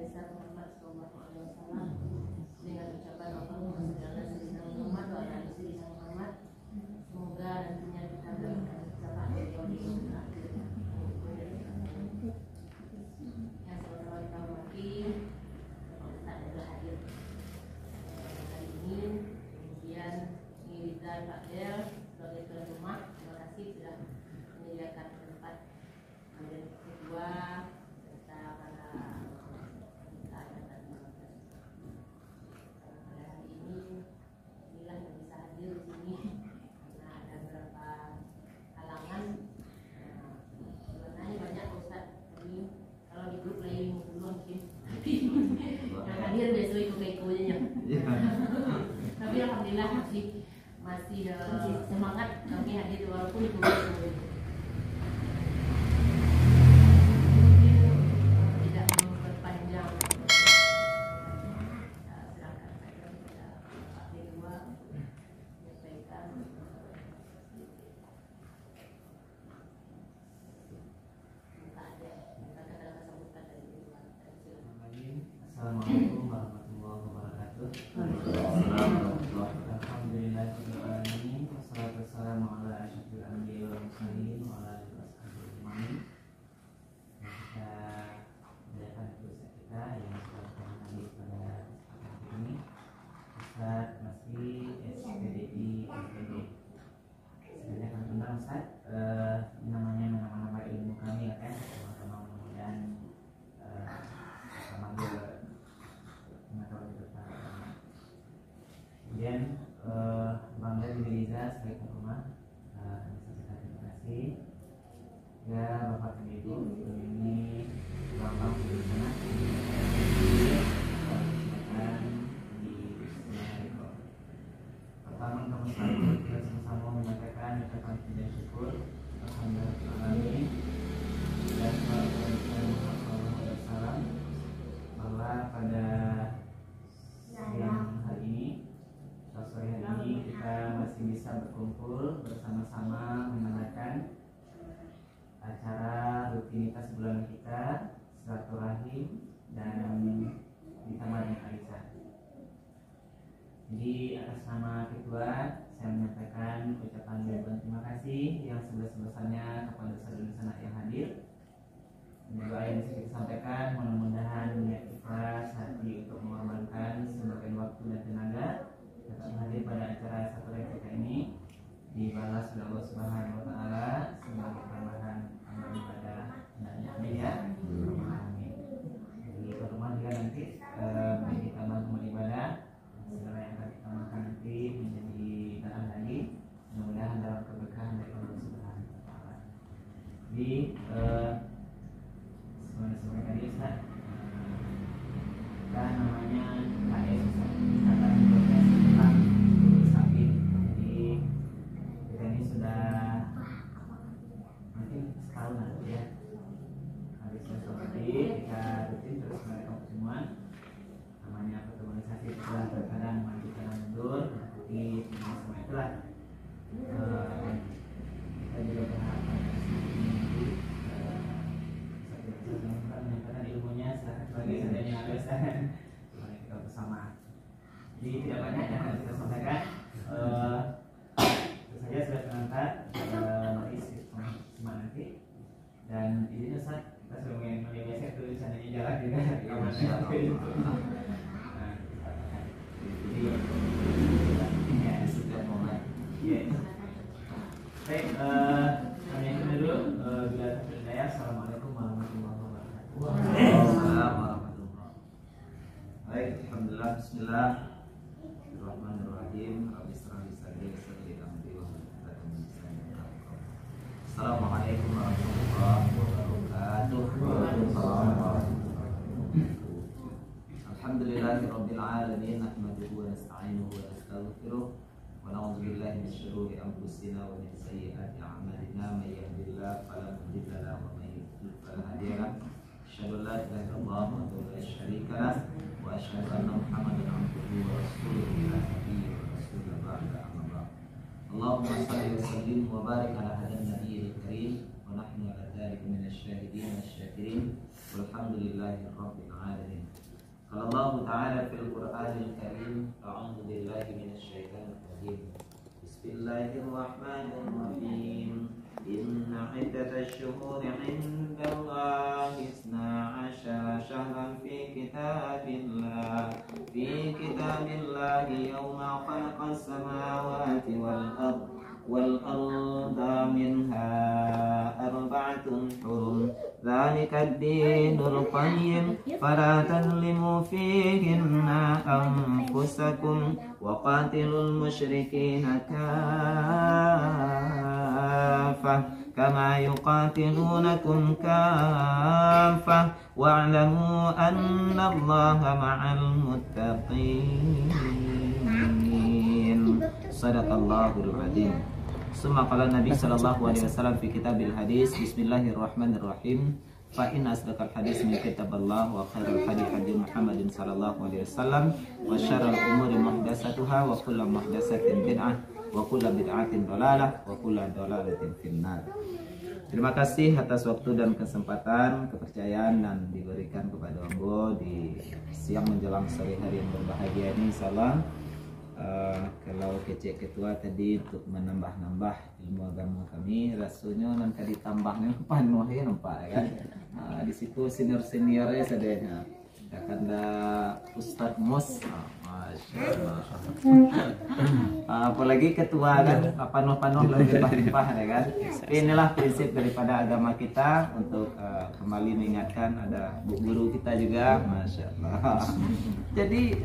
besar Muhammad SAW dengan ucapan Allahumma shalli ala sayyidina Muhammad wa ala ali sayyidina Muhammad. Semoga nantinya kita mendapatkan syafaat beliau di akhir. Yang sama-sama kita hormati Ustaz yang hadir hari ini, kemudian Ridwan Pak Del sebagai tuan rumah, terima kasih sudah menyediakan tempat. Kemudian kedua serta para pada hari ini, inilah yang bisa hadir di sini karena ada beberapa halangan. Sebenarnya banyak Ustaz ini kalau di grup lain dulu mungkin, tapi yang hadir besok ikut-ikutnya. Tapi alhamdulillah masih semangat kami hadir walaupun ikut-ikut. Tidak memperpanjang, serahkan saja kepada Pak Dewa menyampaikan. Assalamualaikum warahmatullahi wabarakatuh. Alhamdulillahirobbilalamin. Wassalatu wassalamu ala asyrofil anbiya'i wal mursalin wa ala alihi washabihi ajmain. Kita mengadakan dosen kita yang sedang hadir pada kesempatan ini, Ustaz Masri SPDI SPD. Saya akan undang Ustaz, namanya nama-nama ilmu kami ya kan, sama-sama mudah-mudahan sama dia mengetahui tentang. Kemudian Bang Dari Riza sebagai rumah, kami sampaikan terima kasih. Ya Bapak dan Ibu, ini Bang di sana di Semarang. Pertama kami kita sama-sama menyampaikan ucapan puji dan syukur alhamdulillah dan salam bahwa pada siang hari ini, sore hari ini kita masih bisa berkumpul bersama-sama menandakan acara rutinitas bulanan kita, silaturahim dan ditambah dengan Aisyah. Jadi atas nama ketua saya menyampaikan ucapan terima kasih yang sebesar-besarnya kepada saudara sanak yang hadir. Doa yang bisa kita sampaikan, mudah-mudahan niat ikhlas hati untuk mengorbankan sebagian waktu dan tenaga dapat hadir pada acara satu kita ini dibalas oleh Allah Subhanahu wa taala sebagai tambahan amal ibadah hendaknya amin ya. Amin. Jadi rumah juga nanti bagi tambahan amal ibadah segala yang akan kita makan nanti menjadi darah lagi, mudah-mudahan dalam keberkahan dari Allah Subhanahu wa taala. Jadi sebenarnya tadi Ustaz, kan namanya KS Ikatan Profesi Tentang Sakit. Jadi kita ini sudah mungkin setahun lah ya. Habis seperti kita rutin terus melakukan pertemuan namanya pertemuanisasi setelah terkadang maju kadang mundur, tapi semua itulah kita juga berharap menyampaikan ilmunya sebagai seadanya harus mari kita bersama. Jadi tidak banyak yang harus kita sampaikan. Tentu saja sudah terangkat mari simak nanti. Dan ini Ustaz kita sudah mengingatkan tulisannya jalan juga. Jadi ya sudah mulai. Ya. Baik, kami akan dulu bila terpercaya. Assalamualaikum warahmatullahi wabarakatuh. Waalaikumsalam warahmatullahi. Baik, alhamdulillah, bismillahirrahmanirrahim. Rabbi shrah li sadri wa yassir li amri wahlul 'uqdatam min lisani yafqahu qawli. Assalamualaikum warahmatullahi wabarakatuh. Waalaikumsalam warahmatullahi wabarakatuh. Alhamdulillahirabbil alamin, nahmaduhu wa nasta'inuhu wa nastaghfiruh. ونعوذ بالله من شرور أنفسنا ومن سيئات أعمالنا من يهد الله فلا مضل له ومن يضلل فلا هادي له أشهد أن لا إله إلا الله وحده لا شريك له وأشهد أن محمدا عبده ورسوله لا نبي ورسول بعد أما بعد اللهم صل وسلم وبارك على هذا النبي الكريم ونحن على ذلك من الشاهدين والشاكرين والحمد لله رب العالمين. Allah Ta'ala fil Qur'anil Karim, a'udzu billahi minasyaitonir rajim. Bismillahirrahmanirrahim. Inna iddatash shuhuri 'indallahi 12 syahran fi kitabillahi yawma khalaqas samawati wal arda minha arba'atun hurum. ذلك الدين القيم فلا تظلموا فيهن أنفسكم وقاتلوا المشركين كافة كما يقاتلونكم كافة واعلموا أن الله مع المتقين. صدق الله العظيم. ثم قال النبي صلى الله عليه وسلم في كتاب الحديث بسم الله الرحمن الرحيم فإن أصدق الحديث من كتاب الله وخير الحديث حديث محمد صلى الله عليه وسلم وشر الأمور محدثاتها وكل محدثة بدعة وكل بدعة ضلالة وكل ضلالة في النار. Terima kasih atas waktu dan kesempatan, kepercayaan dan diberikan kepada Ombo di siang menjelang sore hari yang berbahagia ini. Insyaallah kalau kecek ketua tadi untuk menambah-nambah ilmu agama kami, rasanya nanti ditambahnya penuh ya nampak ya. Di situ senior-seniornya sadanya. Kakanda Ustadz Mus, Masya Allah. Apalagi ketua kan, panuh-panuh lebih limpah-limpah ya kan. Inilah prinsip daripada agama kita untuk kembali mengingatkan ada bu guru kita juga, Masya Allah. Jadi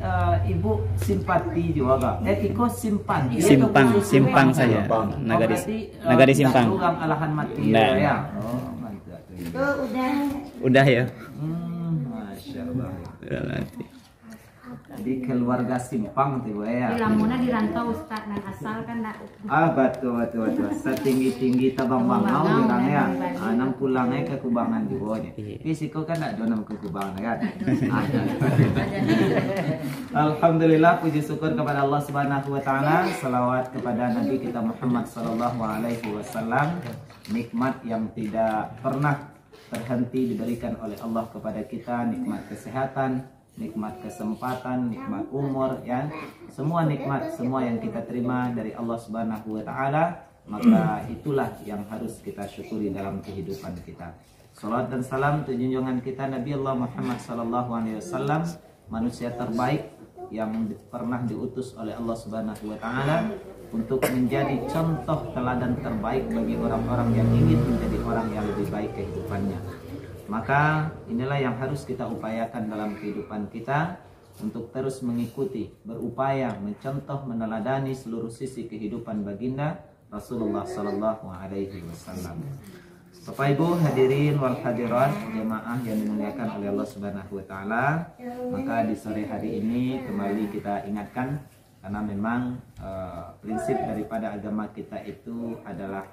ibu simpati juga, Iko simpati. Simpang saya. Nagari Simpang. Alahan mati Nah. ya. Oh, mantap. Udah ya. Masya Allah. Udah nanti. Jadi keluarga Simpang tuh ya. Di Lamuna di rantau Ustaz dan asal kan nak. Betul. Setinggi tabang bangau orangnya. Nang pulangnya ke Kubangan juga nya. Fisiko kan nak donam ke Kubangan kan. Alhamdulillah, puji syukur kepada Allah Subhanahu wa taala, selawat kepada Nabi kita Muhammad sallallahu alaihi wasallam. Nikmat yang tidak pernah terhenti diberikan oleh Allah kepada kita, nikmat kesehatan, nikmat kesempatan, nikmat umur ya. Semua nikmat, semua yang kita terima dari Allah Subhanahu wa taala, maka itulah yang harus kita syukuri dalam kehidupan kita. Salat dan salam untuk junjungan kita Nabi Allah Muhammad sallallahu alaihi wasallam, manusia terbaik yang pernah diutus oleh Allah Subhanahu wa taala untuk menjadi contoh teladan terbaik bagi orang-orang yang ingin menjadi orang yang lebih baik kehidupannya. Maka inilah yang harus kita upayakan dalam kehidupan kita, untuk terus mengikuti, berupaya mencontoh, meneladani seluruh sisi kehidupan baginda Rasulullah sallallahu alaihi wasallam. Bapak Ibu hadirin wal hadirat, jemaah yang dimuliakan oleh Allah Subhanahu wa taala, maka di sore hari ini kembali kita ingatkan, karena memang prinsip daripada agama kita itu adalah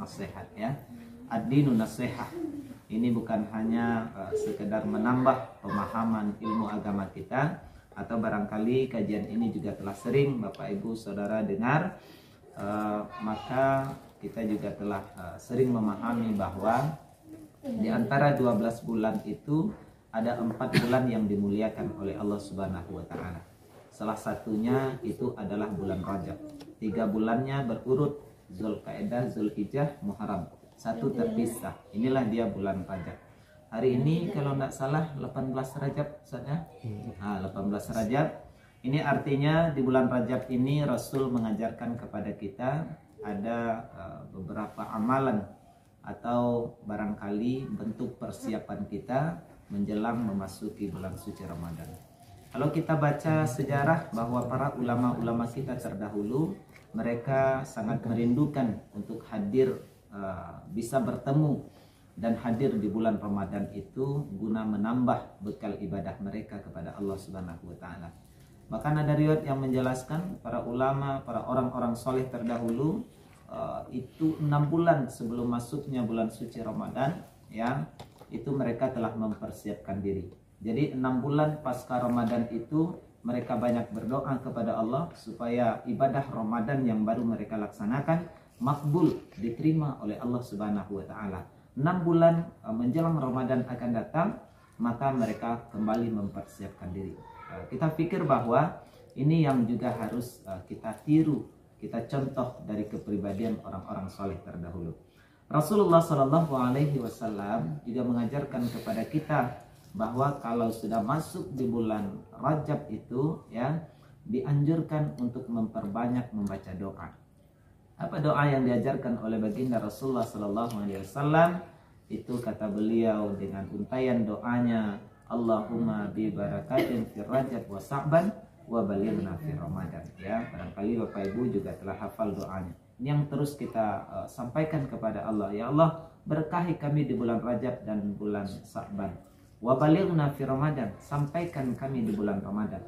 nasihat ya. Ad-dinu nasihat. Ini bukan hanya sekedar menambah pemahaman ilmu agama kita, atau barangkali kajian ini juga telah sering Bapak Ibu Saudara dengar, maka kita juga telah sering memahami bahwa di antara 12 bulan itu ada 4 bulan yang dimuliakan oleh Allah Subhanahu wa taala. Salah satunya itu adalah bulan Rajab. 3 bulannya berurut, Zulqa'dah, Zulhijjah, Muharram. Satu terpisah. Inilah dia bulan Rajab. Hari ini kalau tidak salah 18 Rajab saja. 18 Rajab. Ini artinya di bulan Rajab ini Rasul mengajarkan kepada kita ada beberapa amalan atau barangkali bentuk persiapan kita menjelang memasuki bulan suci Ramadan. Kalau kita baca sejarah bahwa para ulama-ulama kita terdahulu, mereka sangat merindukan untuk hadir, bisa bertemu dan hadir di bulan Ramadan itu guna menambah bekal ibadah mereka kepada Allah Subhanahu wa taala. Bahkan ada riwayat yang menjelaskan para ulama, para orang-orang soleh terdahulu, itu 6 bulan sebelum masuknya bulan suci Ramadan ya, itu mereka telah mempersiapkan diri. Jadi 6 bulan pasca Ramadan itu mereka banyak berdoa kepada Allah supaya ibadah Ramadan yang baru mereka laksanakan makbul, diterima oleh Allah Subhanahu wa taala. 6 bulan menjelang Ramadan akan datang, maka mereka kembali mempersiapkan diri. Kita pikir bahwa ini yang juga harus kita tiru, kita contoh dari kepribadian orang-orang soleh terdahulu. Rasulullah Shallallahu Alaihi Wasallam juga mengajarkan kepada kita bahwa kalau sudah masuk di bulan Rajab itu, ya, dianjurkan untuk memperbanyak membaca doa. Apa doa yang diajarkan oleh baginda Rasulullah Shallallahu Alaihi Wasallam? Itu kata beliau dengan untayan doanya, Allahumma bi barakatin fi Rajab wa Sa'ban wa balighna fi Ramadan. Ya, barangkali Bapak Ibu juga telah hafal doanya. Ini yang terus kita sampaikan kepada Allah. Ya Allah, berkahi kami di bulan Rajab dan bulan Sa'ban. Wa balighna fi Ramadan, sampaikan kami di bulan Ramadan.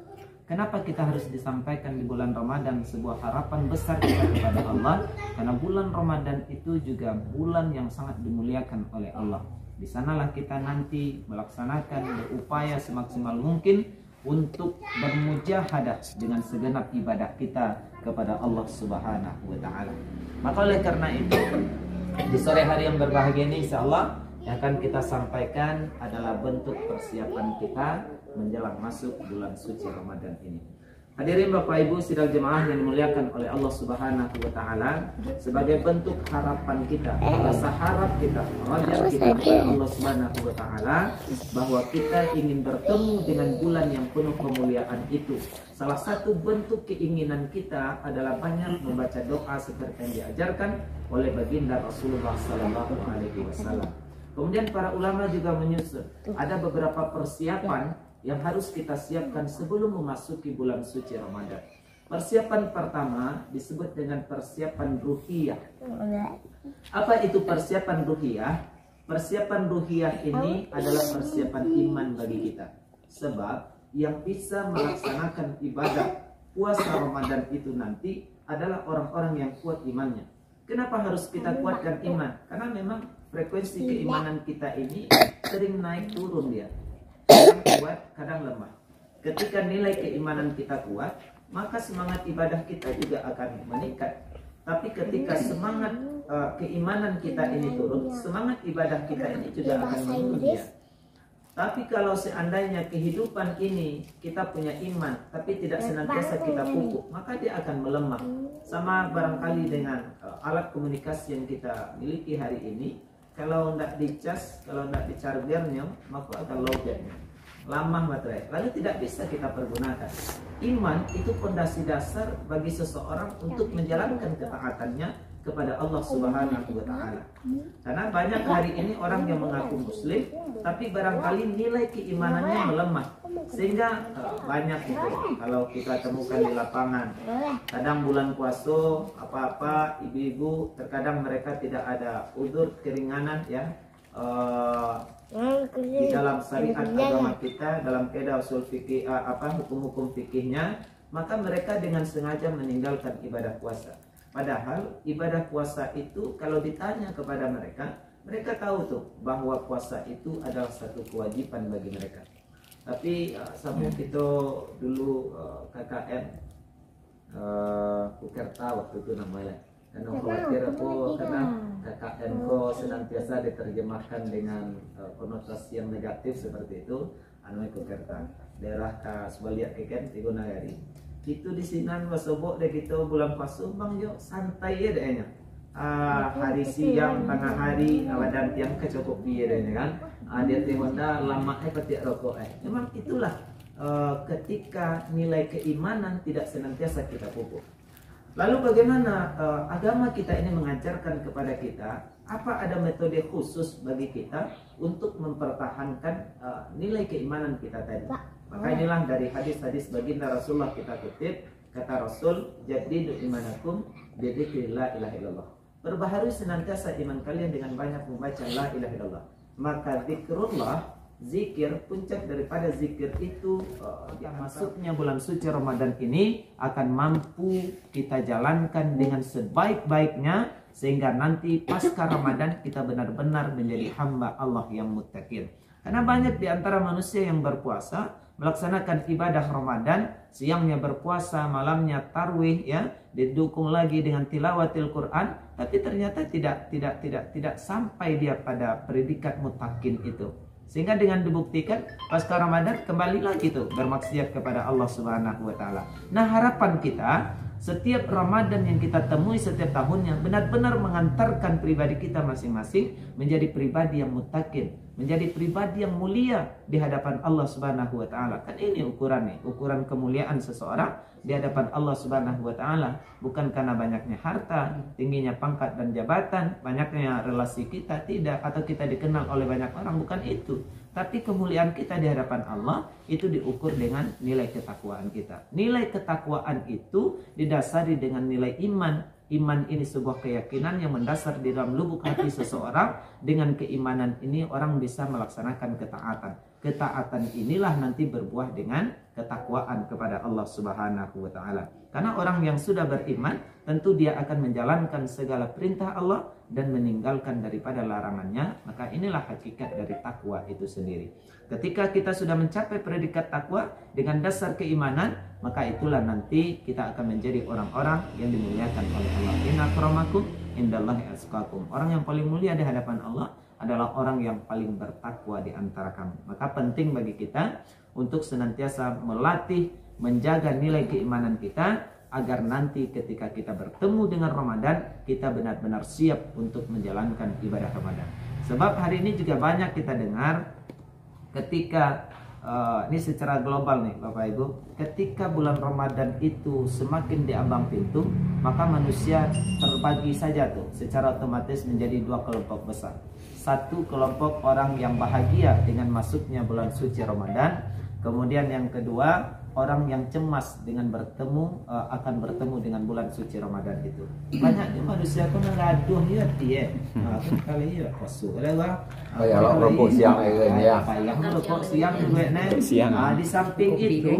Kenapa kita harus disampaikan di bulan Ramadan? Sebuah harapan besar kita kepada Allah, karena bulan Ramadan itu juga bulan yang sangat dimuliakan oleh Allah. Di sanalah kita nanti melaksanakan, berupaya semaksimal mungkin untuk bermujahadah dengan segenap ibadah kita kepada Allah Subhanahu wa taala. Maka oleh karena itu, di sore hari yang berbahagia ini insyaallah yang akan kita sampaikan adalah bentuk persiapan kita menjelang masuk bulan suci Ramadan ini. Hadirin Bapak Ibu sidang jemaah yang dimuliakan oleh Allah Subhanahu wa taala, sebagai bentuk harapan kita, rasa harap kita, rajak kita kepada Allah Subhanahu wa taala bahwa kita ingin bertemu dengan bulan yang penuh kemuliaan itu. Salah satu bentuk keinginan kita adalah banyak membaca doa seperti yang diajarkan oleh baginda Rasulullah sallallahu alaihi wasallam. Kemudian para ulama juga menyusun ada beberapa persiapan yang harus kita siapkan sebelum memasuki bulan suci Ramadan. Persiapan pertama disebut dengan persiapan ruhiyah. Apa itu persiapan ruhiyah? Persiapan ruhiyah ini adalah persiapan iman bagi kita. Sebab yang bisa melaksanakan ibadah puasa Ramadan itu nanti adalah orang-orang yang kuat imannya. Kenapa harus kita kuatkan iman? Karena memang frekuensi keimanan kita ini sering naik turun dia. Kadang kuat, kadang lemah. Ketika nilai keimanan kita kuat, maka semangat ibadah kita juga akan meningkat. Tapi ketika semangat keimanan kita ini turun, semangat ibadah kita ini juga akan menurun ya. Tapi kalau seandainya kehidupan ini kita punya iman, tapi tidak senantiasa kita pupuk, maka dia akan melemah. Sama barangkali dengan alat komunikasi yang kita miliki hari ini. Kalau tidak dicas, kalau tidak dichargernya, maka akan lowbatnya, lama baterai, lalu tidak bisa kita pergunakan. Iman itu fondasi dasar bagi seseorang untuk menjalankan ketaatannya kepada Allah Subhanahu wa taala. Karena banyak hari ini orang yang mengaku muslim, tapi barangkali nilai keimanannya melemah, sehingga banyak itu kalau kita temukan di lapangan. Kadang bulan puasa apa-apa ibu-ibu terkadang mereka tidak ada udzur keringanan ya. Di dalam syariat agama kita, dalam kaidah usul fikih hukum-hukum fikihnya, maka mereka dengan sengaja meninggalkan ibadah puasa. Padahal ibadah puasa itu kalau ditanya kepada mereka, mereka tahu tuh bahwa puasa itu adalah satu kewajiban bagi mereka. Tapi sama kita dulu KKN Pukerta waktu itu namanya. Karena khawatir aku karena KKN ko senantiasa diterjemahkan dengan konotasi yang negatif seperti itu. Anu Pukerta daerah ka Subaliak keken tigo nagari. Itu di sinan wasobok deh gitu bulan puasa bang yo santai ya dehnya. Hari siang tengah hari awadan tiang kecukupi ya dehnya kan. Dia tewanda lama pati rokok Memang itulah ketika nilai keimanan tidak senantiasa kita pupuk. Lalu bagaimana agama kita ini mengajarkan kepada kita, apa ada metode khusus bagi kita untuk mempertahankan nilai keimanan kita tadi. Maka inilah dari hadis-hadis baginda Rasulullah kita kutip, kata Rasul, jadidu imanakum bidzikri la ilaha illallah. Perbaharui senantiasa iman kalian dengan banyak membaca la ilaha illallah. Maka zikrullah, zikir, puncak daripada zikir itu yang masuknya bulan suci Ramadan ini akan mampu kita jalankan dengan sebaik-baiknya, sehingga nanti pasca Ramadan kita benar-benar menjadi hamba Allah yang muttaqin. Karena banyak di antara manusia yang berpuasa melaksanakan ibadah Ramadan, siangnya berpuasa, malamnya tarwih ya, didukung lagi dengan tilawatil Quran, tapi ternyata tidak sampai dia pada predikat muttaqin itu. Sehingga dengan dibuktikan pasca Ramadan kembali lagi tuh bermaksiat kepada Allah Subhanahu wa taala. Nah, harapan kita setiap Ramadan yang kita temui setiap tahunnya benar-benar mengantarkan pribadi kita masing-masing menjadi pribadi yang muttaqin, menjadi pribadi yang mulia di hadapan Allah Subhanahu wa taala. Kan ini ukurannya, ukuran kemuliaan seseorang di hadapan Allah Subhanahu wa taala bukan karena banyaknya harta, tingginya pangkat dan jabatan, banyaknya relasi kita, tidak, atau kita dikenal oleh banyak orang, bukan itu. Tapi kemuliaan kita di hadapan Allah itu diukur dengan nilai ketakwaan kita. Nilai ketakwaan itu didasari dengan nilai iman. Iman ini sebuah keyakinan yang mendasar di dalam lubuk hati seseorang. Dengan keimanan ini orang bisa melaksanakan ketaatan. Ketaatan inilah nanti berbuah dengan ketakwaan kepada Allah Subhanahu wa taala. Karena orang yang sudah beriman tentu dia akan menjalankan segala perintah Allah dan meninggalkan daripada larangannya. Maka inilah hakikat dari takwa itu sendiri. Ketika kita sudah mencapai predikat takwa dengan dasar keimanan, maka itulah nanti kita akan menjadi orang-orang yang dimuliakan oleh Allah. Inna akramakum indallahi atqakum. Orang yang paling mulia di hadapan Allah adalah orang yang paling bertakwa di antara kamu. Maka penting bagi kita untuk senantiasa melatih, menjaga nilai keimanan kita agar nanti ketika kita bertemu dengan Ramadan, kita benar-benar siap untuk menjalankan ibadah Ramadan. Sebab hari ini juga banyak kita dengar ketika ini secara global nih Bapak Ibu, ketika bulan Ramadan itu semakin diambang pintu, maka manusia terbagi saja tuh secara otomatis menjadi dua kelompok besar. Satu kelompok orang yang bahagia dengan masuknya bulan suci Ramadan, kemudian yang kedua orang yang cemas dengan akan bertemu dengan bulan suci Ramadan itu. Banyaknya manusia tuh mengaduh ya dia. Kali ya pasu lewat. Ya rokok siang ini ya. Yang rokok siang juga nih. Di samping itu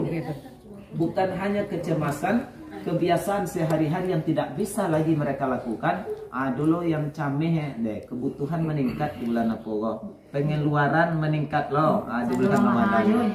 bukan hanya kecemasan, kebiasaan sehari-hari yang tidak bisa lagi mereka lakukan. Dulu yang cameh deh, kebutuhan meningkat di bulan apa? Pengeluaran meningkat loh di bulan Ramadan.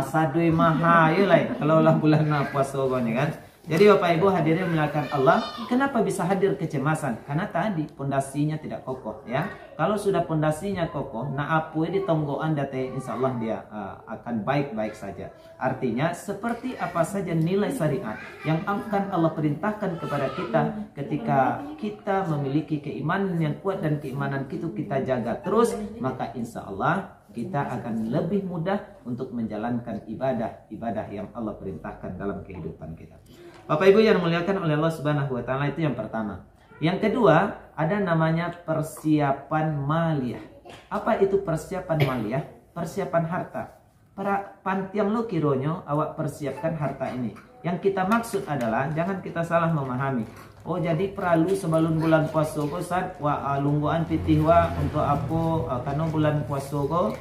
Sadui mahal lah kalau lah bulan puasa ni kan. Jadi Bapak Ibu hadirin melakukan Allah, kenapa bisa hadir kecemasan? Karena tadi pondasinya tidak kokoh ya. Kalau sudah pondasinya kokoh, nah apa di tonggoan date insya Allah dia akan baik-baik saja. Artinya seperti apa saja nilai syariat yang akan Allah perintahkan kepada kita ketika kita memiliki keimanan yang kuat dan keimanan itu kita jaga terus, maka insya Allah kita akan lebih mudah untuk menjalankan ibadah yang Allah perintahkan dalam kehidupan kita. Bapak Ibu yang dimuliakan oleh Allah Subhanahu wa taala, itu yang pertama. Yang kedua, ada namanya persiapan maliyah. Apa itu persiapan maliyah? Persiapan harta. Para pantiang lo kironyo awak persiapkan harta ini. Yang kita maksud adalah jangan kita salah memahami. Oh jadi perlu sebelum bulan puasa ko sad lungguan pitihwa untuk apa karena bulan puasa ko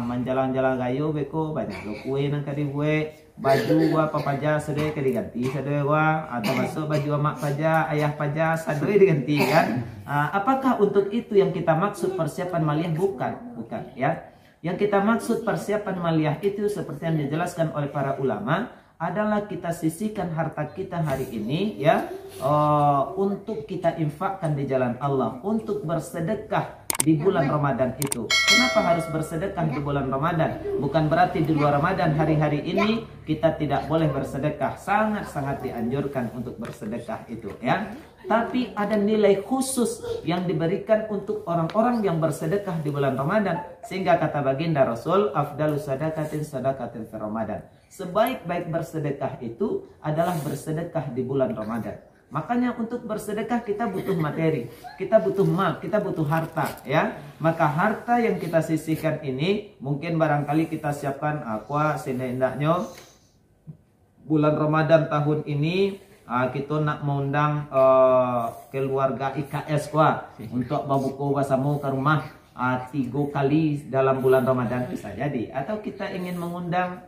menjalan-jalan gayo beko banyak lo kue nang kadi kue baju wa papaja sedih diganti sedih wa atau masuk baju mak paja ayah paja sedih diganti kan. Apakah untuk itu yang kita maksud persiapan maliyah? Bukan ya. Yang kita maksud persiapan maliyah itu seperti yang dijelaskan oleh para ulama adalah kita sisihkan harta kita hari ini ya untuk kita infakkan di jalan Allah, untuk bersedekah di bulan Ramadan itu. Kenapa harus bersedekah di bulan Ramadan? Bukan berarti di luar Ramadan hari-hari ini kita tidak boleh bersedekah. Sangat-sangat dianjurkan untuk bersedekah itu ya. Tapi ada nilai khusus yang diberikan untuk orang-orang yang bersedekah di bulan Ramadan. Sehingga kata baginda Rasul, afdalus sadaqatin sadaqatin fi Ramadan. Sebaik-baik bersedekah itu adalah bersedekah di bulan Ramadan. Makanya untuk bersedekah kita butuh materi, kita butuh mal, kita butuh harta ya. Maka harta yang kita sisihkan ini mungkin barangkali kita siapkan aqua sendaknya bulan Ramadan tahun ini kita nak mengundang keluarga IKS untuk babuko basamu ke rumah 3 kali dalam bulan Ramadan bisa jadi. Atau kita ingin mengundang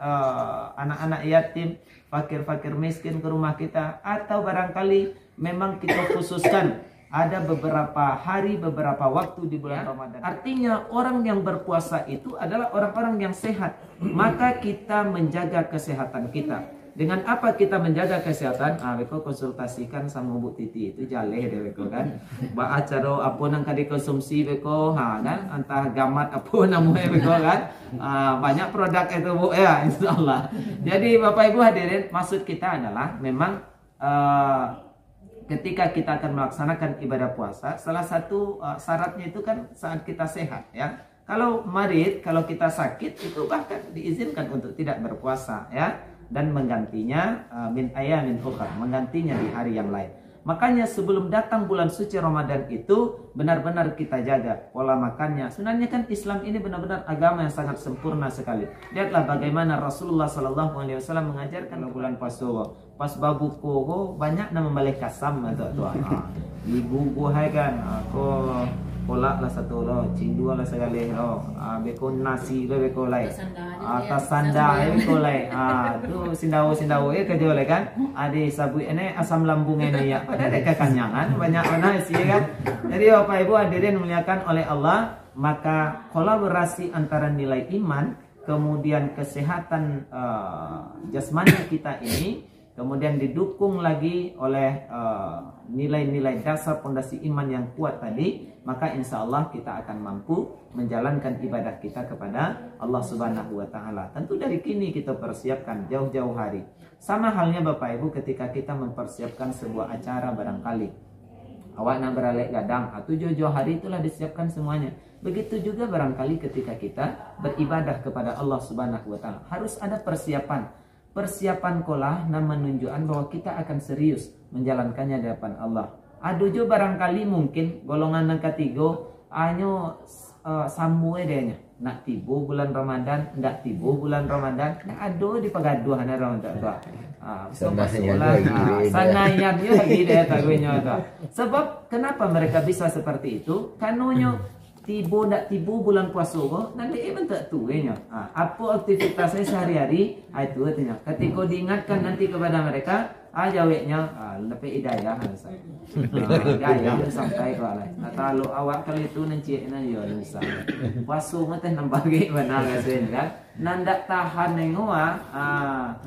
anak-anak yatim, fakir-fakir miskin ke rumah kita. Atau barangkali memang kita khususkan ada beberapa hari, beberapa waktu di bulan Ramadan. Artinya orang yang berpuasa itu adalah orang-orang yang sehat. Maka kita menjaga kesehatan kita. Dengan apa kita menjaga kesehatan? Beko konsultasikan sama Bu Titi itu jaleh deh beko kan. Ba acara apa nang kadi konsumsi beko kan antah gamat apa namanya beko kan. Banyak produk itu Bu ya insyaallah. Jadi Bapak Ibu hadirin, maksud kita adalah memang ketika kita akan melaksanakan ibadah puasa, salah satu syaratnya itu kan saat kita sehat ya. Kalau marid, kalau kita sakit itu bahkan diizinkan untuk tidak berpuasa ya, dan menggantinya min ayamin ukhra, menggantinya di hari yang lain. Makanya sebelum datang bulan suci Ramadan itu benar-benar kita jaga pola makannya. Sebenarnya kan Islam ini benar-benar agama yang sangat sempurna sekali. Lihatlah bagaimana Rasulullah SAW mengajarkan bulan puasa. Pas babu ko banyak nama balik kasam atau tuan. Ibu buhay kan aku kolak lah satu lo, cindua lah sekali lo, beko nasi lo beko lai, atas sanda beko lai, tu sindawo kerja oleh kan, ada sabu ini asam lambung ini ya, pada ada kekenyangan banyak mana sih kan. Jadi Bapak Ibu hadirin muliakan oleh Allah, maka kolaborasi antara nilai iman, kemudian kesehatan jasmani kita ini, kemudian didukung lagi oleh nilai-nilai dasar pondasi iman yang kuat tadi, maka insya Allah kita akan mampu menjalankan ibadah kita kepada Allah Subhanahu wa Ta'ala. Tentu dari kini kita persiapkan jauh-jauh hari. Sama halnya Bapak Ibu ketika kita mempersiapkan sebuah acara barangkali. Awak nak beralek gadang, atau jauh-jauh hari itulah disiapkan semuanya. Begitu juga barangkali ketika kita beribadah kepada Allah Subhanahu wa Ta'ala. Harus ada persiapan. Persiapan kolah dan menunjukkan bahwa kita akan serius menjalankannya di hadapan Allah. Aduh jo barangkali mungkin golongan yang ketiga anyo samue dehnya. Nak tibu bulan Ramadan, ndak tibu bulan Ramadan, nak aduh di pagaduhan Ramadan tu. Sananya dia lagi dia tagunya tu. Sebab kenapa mereka bisa seperti itu? Kanonyo tibu ndak tibu bulan puasa ko nanti tak tuenya. Apa aktivitasnya sehari-hari itu artinya. Ketika diingatkan nanti kepada mereka, jawabnya lebih hidayah saya. Hidayah sampai ke alai. Kalau awak kali itu nanti ya bisa. Puasa teh nambah ge mana gasen kan. Nandak tahan nengoa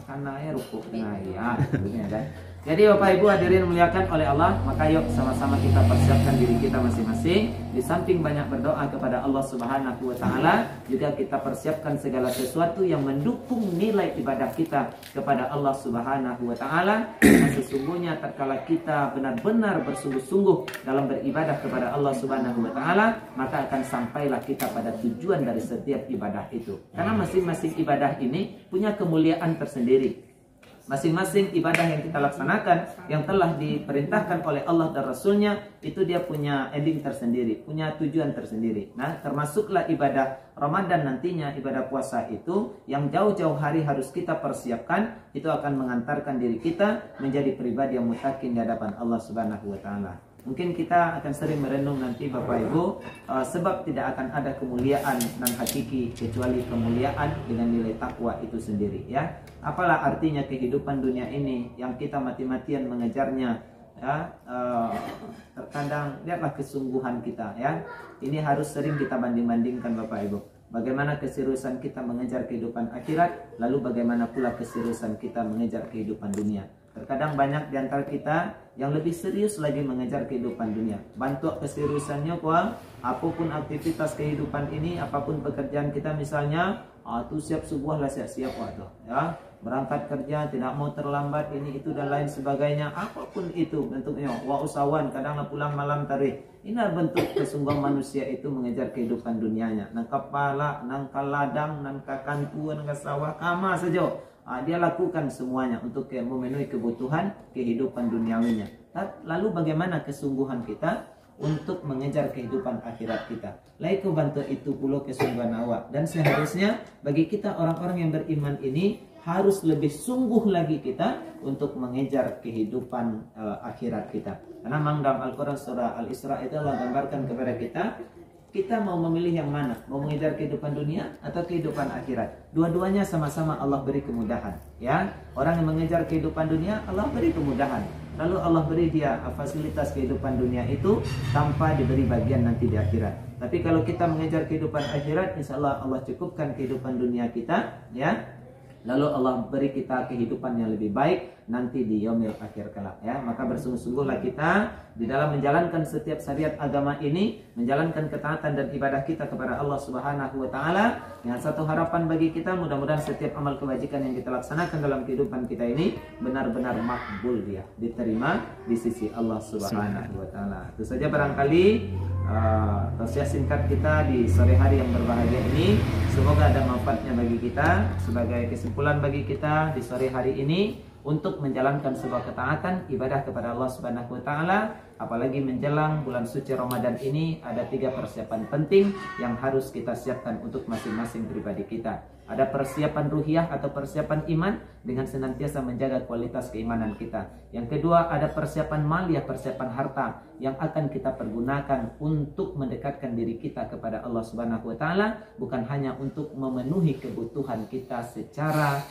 karena ya rukuk tengah ya kan. Jadi Bapak Ibu hadirin muliakan oleh Allah, maka yuk sama-sama kita persiapkan diri kita masing-masing. Di samping banyak berdoa kepada Allah Subhanahu wa Ta'ala, juga kita persiapkan segala sesuatu yang mendukung nilai ibadah kita kepada Allah Subhanahu wa Ta'ala. Dan sesungguhnya tatkala kita benar-benar bersungguh-sungguh dalam beribadah kepada Allah Subhanahu wa Ta'ala, maka akan sampailah kita pada tujuan dari setiap ibadah itu. Karena masing-masing ibadah ini punya kemuliaan tersendiri. Masing-masing ibadah yang kita laksanakan yang telah diperintahkan oleh Allah dan Rasulnya itu dia punya ending tersendiri, punya tujuan tersendiri. Nah, termasuklah ibadah Ramadan nantinya, ibadah puasa itu yang jauh-jauh hari harus kita persiapkan, itu akan mengantarkan diri kita menjadi pribadi yang muttaqin di hadapan Allah Subhanahu wa Ta'ala. Mungkin kita akan sering merenung nanti Bapak Ibu, sebab tidak akan ada kemuliaan dan hakiki kecuali kemuliaan dengan nilai takwa itu sendiri ya. Apalah artinya kehidupan dunia ini yang kita mati-matian mengejarnya ya, terkadang lihatlah kesungguhan kita ya. Ini harus sering kita banding-bandingkan Bapak Ibu. Bagaimana keseriusan kita mengejar kehidupan akhirat, lalu bagaimana pula keseriusan kita mengejar kehidupan dunia. Terkadang banyak di antara kita yang lebih serius lagi mengejar kehidupan dunia. Bantu keseriusannya kual, apapun aktivitas kehidupan ini, apapun pekerjaan kita misalnya, itu siap subuh lah siap-siap waktu ya. Berangkat kerja, tidak mau terlambat, ini itu dan lain sebagainya. Apapun itu bentuknya, wa usawan, kadang pulang malam tarik. Ini bentuk kesungguhan manusia itu mengejar kehidupan dunianya. Nang kepala, nang kaladang, nang kakantu, nang sawah, kama saja. Dia lakukan semuanya untuk memenuhi kebutuhan kehidupan duniawinya. Lalu bagaimana kesungguhan kita untuk mengejar kehidupan akhirat kita? Laiku bantu itu pula kesungguhan awak. Dan seharusnya bagi kita orang-orang yang beriman ini harus lebih sungguh lagi kita untuk mengejar kehidupan akhirat kita. Karena memang dalam Al-Quran surah Al-Isra itu Allah gambarkan kepada kita mau memilih yang mana? Mau mengejar kehidupan dunia atau kehidupan akhirat? Dua-duanya sama-sama Allah beri kemudahan. Ya, orang yang mengejar kehidupan dunia Allah beri kemudahan. Lalu Allah beri dia fasilitas kehidupan dunia itu tanpa diberi bagian nanti di akhirat. Tapi kalau kita mengejar kehidupan akhirat, insya Allah Allah cukupkan kehidupan dunia kita. Ya, lalu Allah beri kita kehidupan yang lebih baik nanti di yaumil akhir kelak ya. Maka bersungguh-sungguhlah kita di dalam menjalankan setiap syariat agama ini, menjalankan ketaatan dan ibadah kita kepada Allah Subhanahu wa taala. Dengan satu harapan bagi kita, mudah-mudahan setiap amal kebajikan yang kita laksanakan dalam kehidupan kita ini benar-benar makbul dia, diterima di sisi Allah Subhanahu wa taala. Itu saja barangkali tausiah singkat kita di sore hari yang berbahagia ini. Semoga ada manfaatnya bagi kita. Sebagai kesimpulan bagi kita di sore hari ini, untuk menjalankan sebuah ketaatan ibadah kepada Allah Subhanahu wa taala, apalagi menjelang bulan suci Ramadan ini, ada 3 persiapan penting yang harus kita siapkan untuk masing-masing pribadi kita. Ada persiapan ruhiyah atau persiapan iman dengan senantiasa menjaga kualitas keimanan kita. Yang kedua, ada persiapan maliyah, persiapan harta yang akan kita pergunakan untuk mendekatkan diri kita kepada Allah Subhanahu wa taala, bukan hanya untuk memenuhi kebutuhan kita secara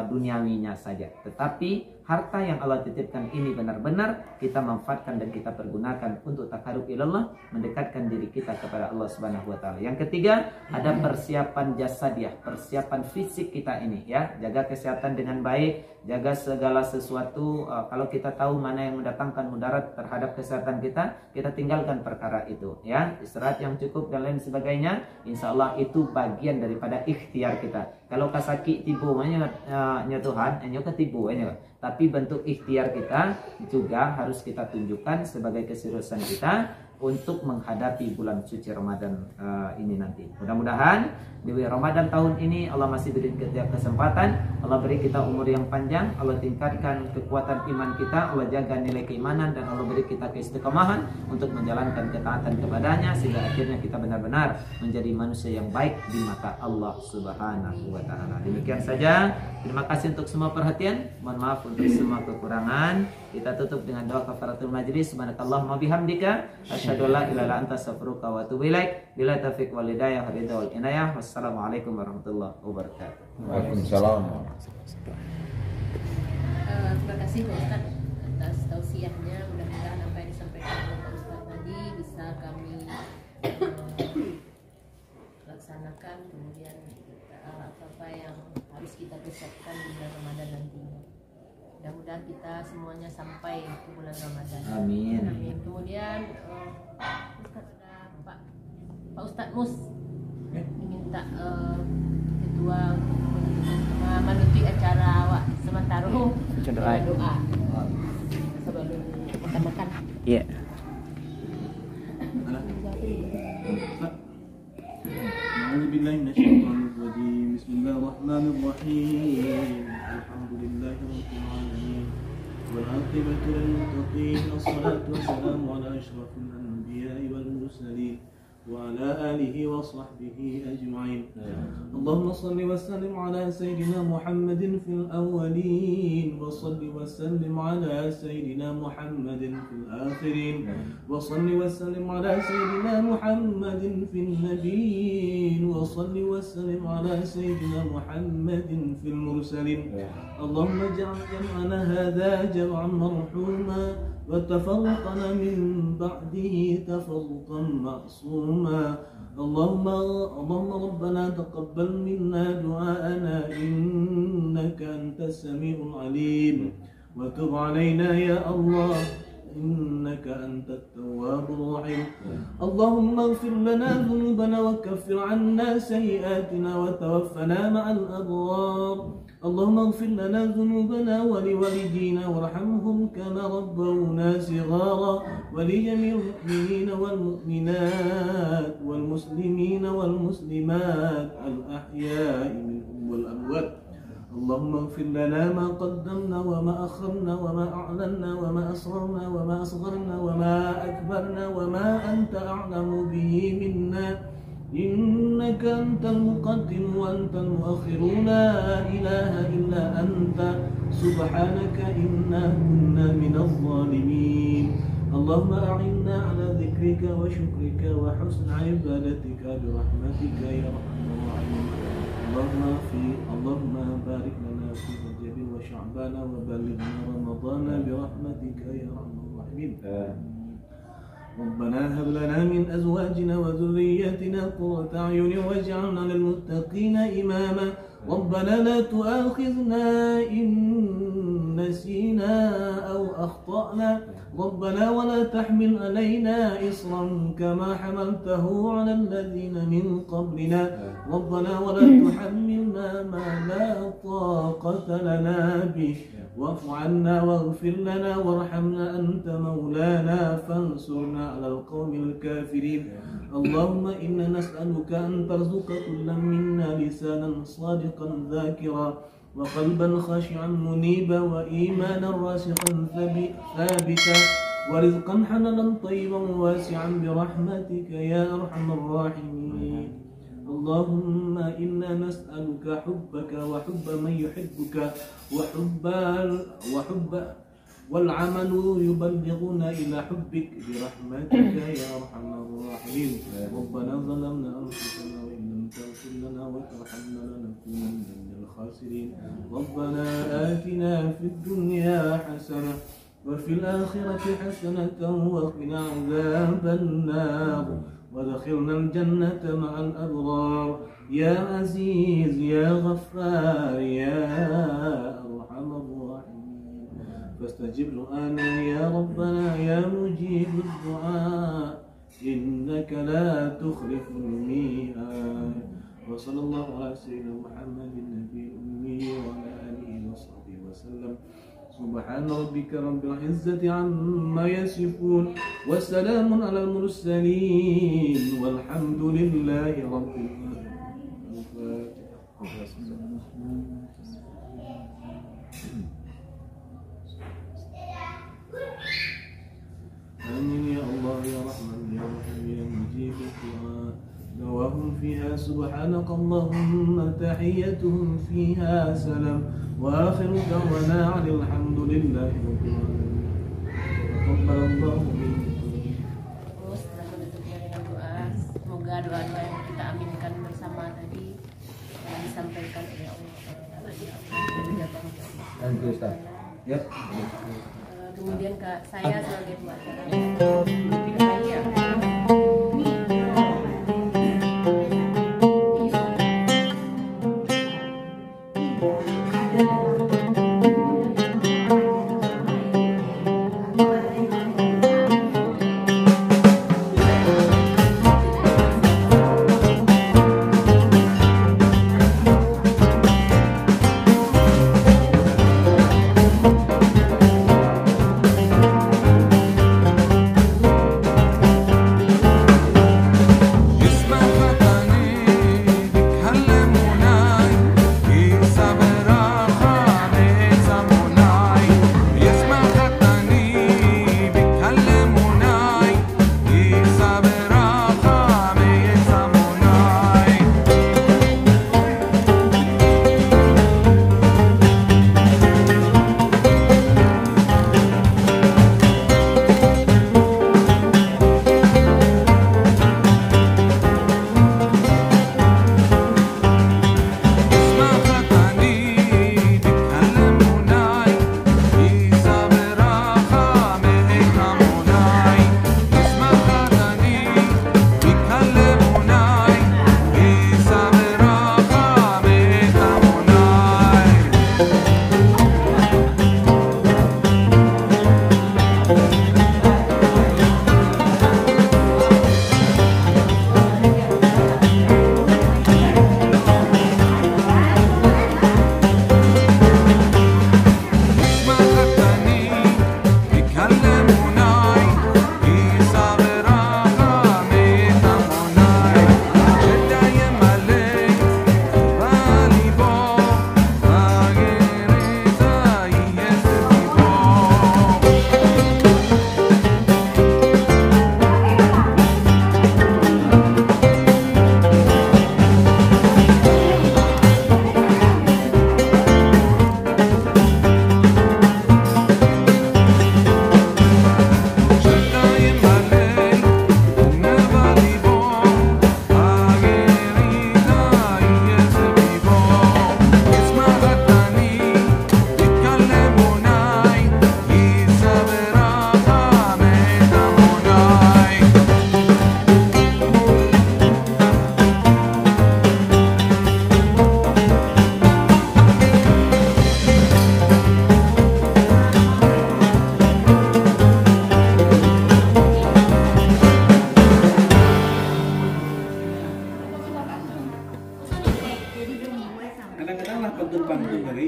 duniawinya saja, tetapi harta yang Allah titipkan ini benar-benar kita manfaatkan dan kita pergunakan untuk takarub ilallah, mendekatkan diri kita kepada Allah Subhanahu wa taala. Yang ketiga, ada persiapan jasadiah, persiapan fisik kita ini ya, jaga kesehatan dengan baik, jaga segala sesuatu. Kalau kita tahu mana yang mendatangkan mudarat terhadap kesehatan kita, kita tinggalkan perkara itu ya. Istirahat yang cukup dan lain sebagainya, insya Allah itu bagian daripada ikhtiar kita. Kalau kasaki tibu nya Tuhan, hanya ketibu nya, tapi bentuk ikhtiar kita juga harus kita tunjukkan sebagai keseriusan kita untuk menghadapi bulan suci Ramadan ini nanti. Mudah-mudahan di Ramadan tahun ini Allah masih beri kita kesempatan, Allah beri kita umur yang panjang, Allah tingkatkan kekuatan iman kita, Allah jaga nilai keimanan, dan Allah beri kita keistiqomahan untuk menjalankan ketaatan kepadanya, sehingga akhirnya kita benar-benar menjadi manusia yang baik di mata Allah Subhanahu wa taala. Demikian saja. Terima kasih untuk semua perhatian. Mohon maaf untuk semua kekurangan. Kita tutup dengan doa kafaratul majlis. Subhanakallahumma bihamdika asyhadu an la ilaha illa anta astaghfiruka wa atubu ilaik. Bila taufiq wal hidayah ridha wal inayah. Wassalamualaikum warahmatullahi wabarakatuh. Waalaikumsalam. Terima kasih Pak Ustaz atas tausiahnya. Mudah-mudahan apa yang disampaikan oleh Pak Ustaz tadi bisa kami laksanakan, kemudian apa yang harus kita persiapkan di bulan Ramadan nantinya. Mudah-mudahan kita semuanya sampai ke bulan Ramadan. Amin. Amin. Kemudian Ustaz ada Pak Ustaz Mus diminta ketua menutupi acara awak sementara doa sebelum makan-makan. Iya. A'udzubillahi minasyaitonir rajim. Bismillahirrahmanirrahim. Alhamdulillahirabbil alamin. Wal 'aqibatu lil muttaqin. Wassalatu wassalamu ala asyrafil anbiya'i wal mursalin وعلى آله وصحبه أجمعين. اللهم صل وسلم على سيدنا محمد في الأولين، وصل وسلم على سيدنا محمد في الآخرين، وصل وسلم على سيدنا محمد في النبيين، وصل وسلم على سيدنا محمد في المرسلين. اللهم اجعل جمعنا هذا جمعا مرحوما، وتفرقنا من بعده تفرقا معصوما. اللهم ربنا تقبل منا دعاءنا إنك أنت السميع العليم، وتب علينا يا الله إنك أنت التواب الرحيم. اللهم اغفر لنا ذنوبنا وكفر عنا سيئاتنا وتوفنا مع الأبرار. اللهم اغفر لنا ذنوبنا ولوالدينا وارحمهم كما ربونا صغارا، ولجميع المؤمنين والمؤمنات والمسلمين والمسلمات الأحياء منهم والأموات. اللهم اغفر لنا ما قدمنا وما أخرنا وما أعلنا وما أسررنا وما أصغرنا وما أكبرنا وما أنت أعلم به منا، إنك أنت المقدم وأنت المؤخر، لا إله إلا أنت سبحانك إنا كنا من الظالمين. اللهم أعنا على ذكرك وشكرك وحسن عبادتك برحمتك يا أرحم الراحمين. اللهم بارك لنا في رجب وشعبان وبلغنا رمضان برحمتك يا أرحم الراحمين. ربنا هب لنا من أزواجنا وذرياتنا قرة أعين واجعلنا للمتقين إماما. ربنا لا تؤاخذنا إن نسينا أو أخطأنا ربنا ولا تحمل علينا إصرا كما حملته على الذين من قبلنا ربنا ولا تحملنا ما لا طاقة لنا به واعف عنا واغفر لنا وارحمنا أنت مولانا فانصرنا على القوم الكافرين اللهم إنا نسألك أن ترزق كل منا لسانا صادقا ذاكرا وقلبا خاشعا منيبا وإيمانا راسخا ثابتا ورزقا حللا طيبا واسعا برحمتك يا أرحم الراحمين اللهم إنا نسألك حبك وحب من يحبك وحب والعمل يبلغنا إلى حبك برحمتك يا أرحم الراحمين ربنا ظلمنا أنفسنا وإن لم تغفر لنا وترحمنا لنكونن من الخاسرين ربنا آتنا في الدنيا حسنة وفي الآخرة حسنة وقنا عذاب النار وادخلنا الجنة مع الأبرار يا عزيز يا غفار يا أرحم الراحمين فاستجب دعانا يا ربنا يا مجيب الدعاء إنك لا تخلف الميعاد وصلى الله على سيدنا محمد النبي الأمي وعلى آله وصحبه وسلم سبحان ربك رب العزة عما يصفون وسلام على المرسلين والحمد لله رب العالمين. آمين يا الله يا رحمن يا رحيم يا مجيب الدعاء دعواهم فيها سبحانك اللهم تحيتهم فيها سلام وآخر دعوانا عن الحمد لله رب العالمين تقبل الله منكم. Setelah menutupnya dengan doa, semoga doa-doa yang kita aminkan bersama tadi yang disampaikan oleh Allah Thank you, Ustaz. Yep. Kemudian saya sebagai pembaca kadang-kadang lah pantun-pantun dari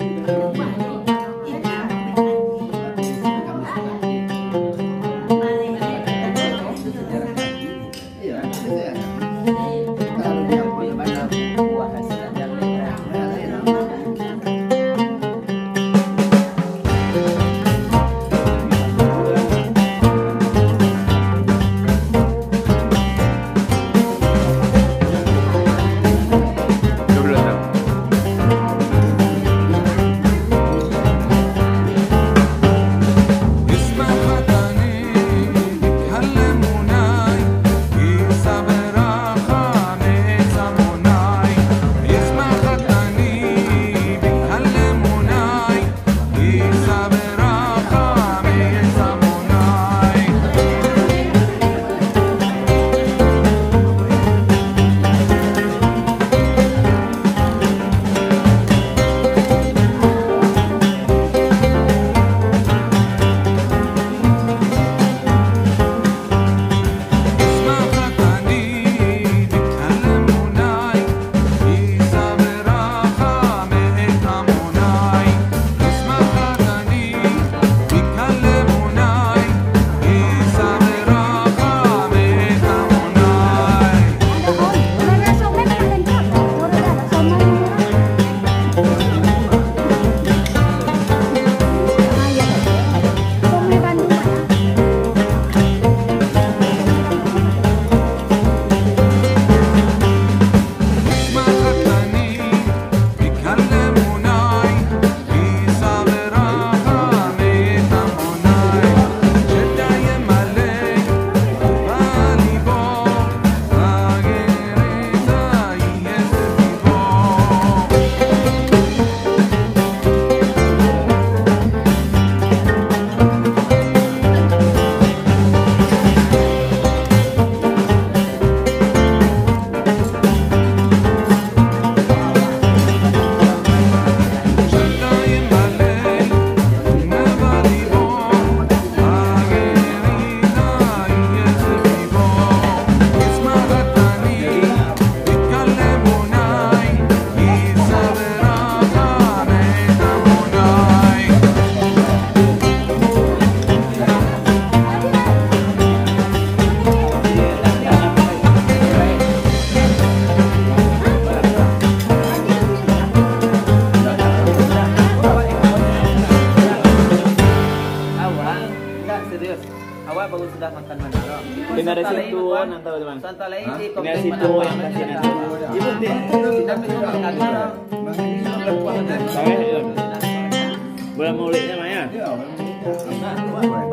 Awak baru sudah makan Manado. Ini ada situ, nanti teman. Santa lain di Ini ada situ yang kasih nanti. Ibu tidak minum Manado. Boleh muliknya Maya? ya